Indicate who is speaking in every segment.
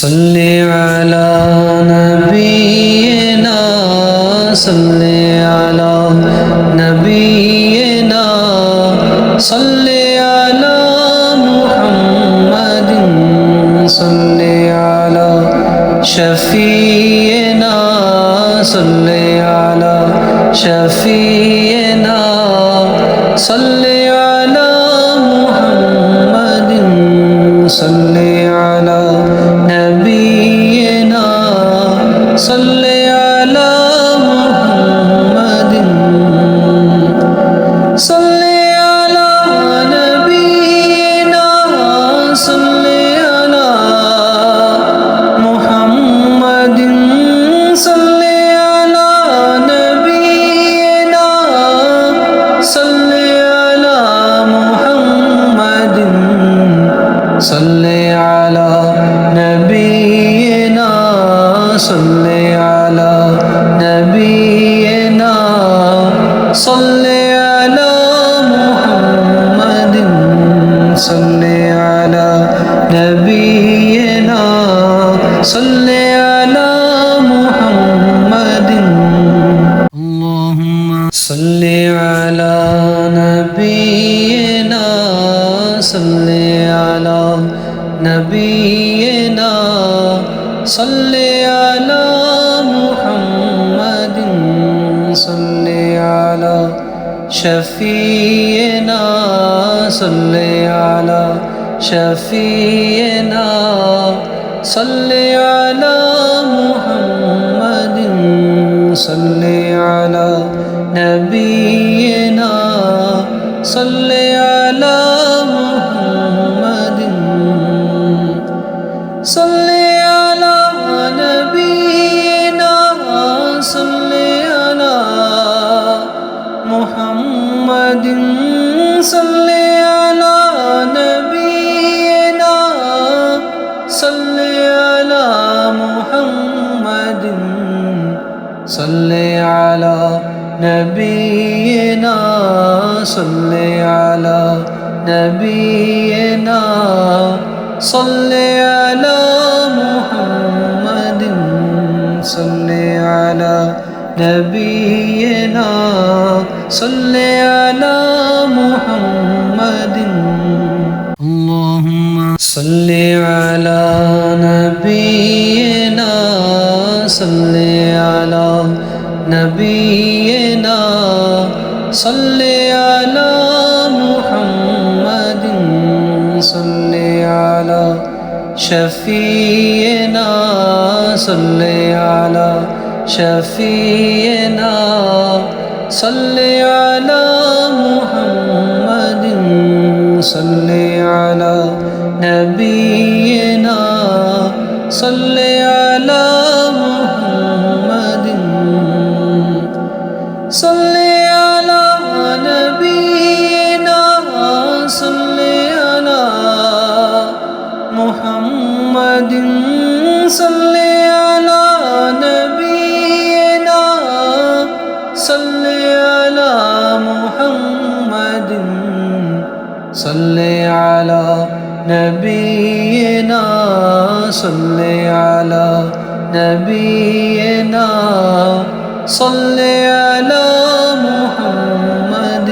Speaker 1: صل على نبينا صل على نبينا صل على محمد صل على شفينا صل على شفينا صل على محمد صل على نبينا صل على محمد صل على نبينا صل على محمد صل على نبينا صل على محمد صل على نبينا صل على نبينا صل على محمد صل على نبينا صل على محمد اللهم صل على نبينا صل على نبينا صل على محمد صل على شفينا صل على شفينا صل على محمد صل على نبينا صل على محمد صل على نبينا صل على محمد صل على نبينا صل على محمد صل على نبينا صل على نبينا صل على محمد صل على نبينا صل على محمد اللهم صل على نبينا صل على نبينا صل على محمد صل على شفينا صل على شفينا صل على محمد صل على نبينا صل على محمد صل على نبينا صل على محمد صل على نبينا صل على محمد صل على نبينا صل على محمد صل على نبينا صل على محمد صل على نبينا صل على محمد صل على نبينا صل على محمد صل على نبينا صل على محمد صل على نبينا صل على محمد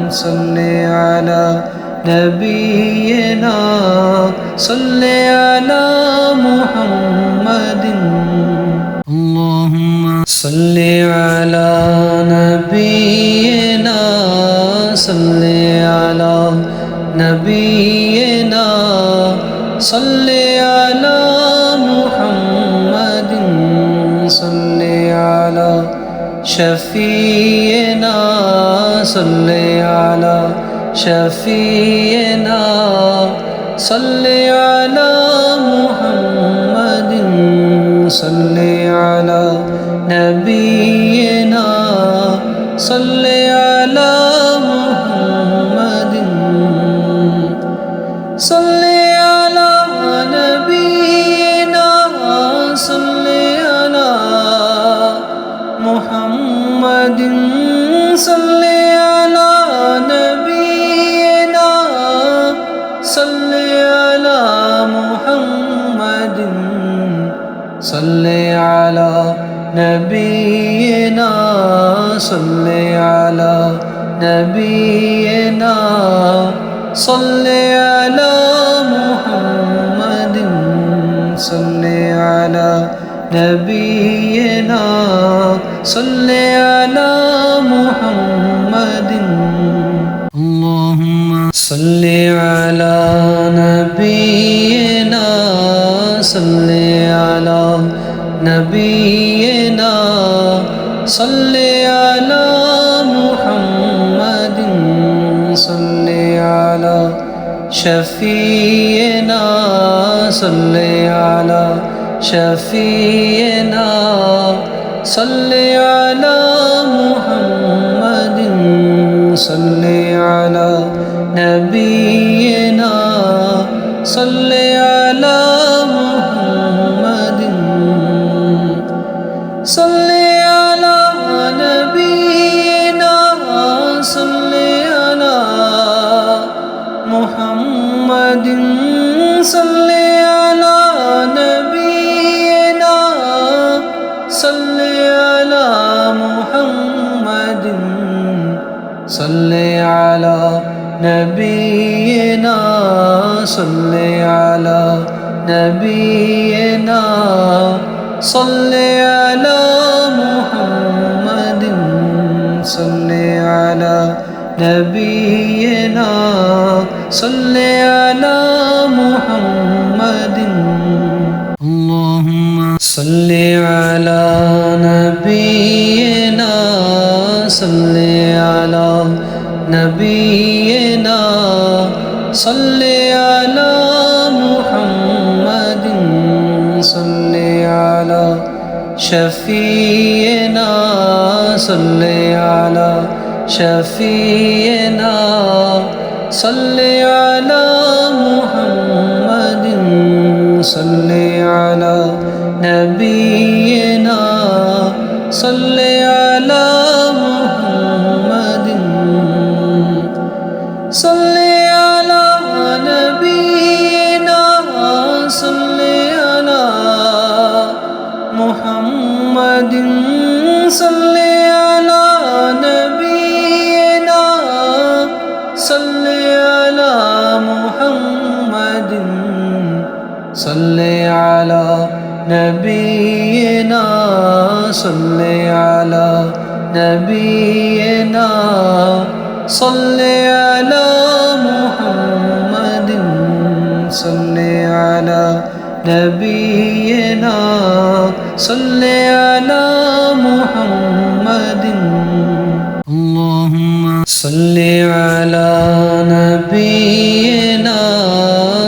Speaker 1: صل على نبينا صل على محمد صل على نبينا اللهم صل على نبينا صل على نبينا صل على محمد صل على شفينا صل على شفينا صل على محمد صل على نبينا صل على محمد صل على نبينا صل على محمد صل على نبينا صل على محمد صل على نبينا صل على نبينا صل على محمد صل على نبينا صل على محمد اللهم صل على نبينا صل على نبينا صل على محمد صل على شفينا صل على شفينا صل على محمد صل على نبينا صل على محمد صل على نبينا صل على محمد صل على نبينا صل على محمد صل على نبينا صل على نبينا صل على محمد صل على نبينا صل على محمد اللهم صل على نبينا صل على نبينا صل على محمد صل على شفينا صل على شفينا صل على محمد صل على نبينا صل على محمد صل على نبينا صل على محمد صل على نبينا صل على محمد صل على نبينا صل على نبينا صل على محمد صل على نبينا صل على محمد اللهم صل على نبينا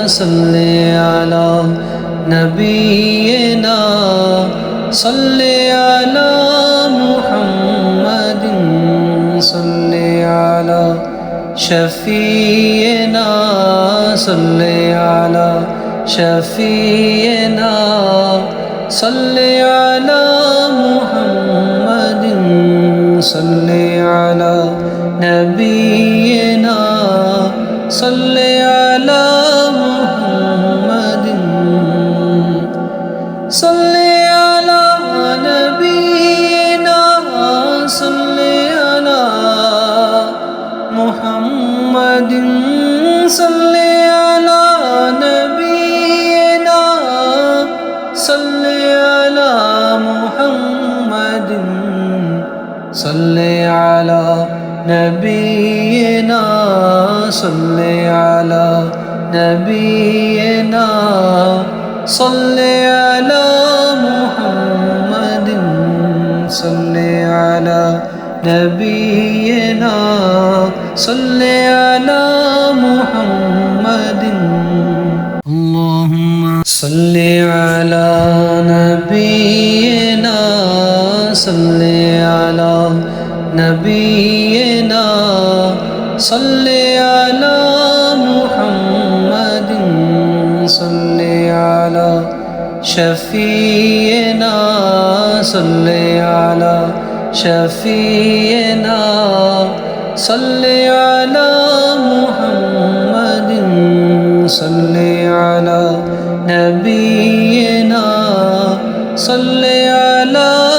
Speaker 1: صل على نبينا صل على محمد صل على شفينا صل على شفينا صل على محمد صل على نبينا صل على محمد صل على نبينا صل على محمد صل على نبينا صل على محمد صل على نبينا صل على نبينا صل على محمد صل على نبينا صل على محمد اللهم صل على نبينا صل على نبينا صل على محمد صل على شفينا صل على شفينا صل على محمد صل على نبينا صل على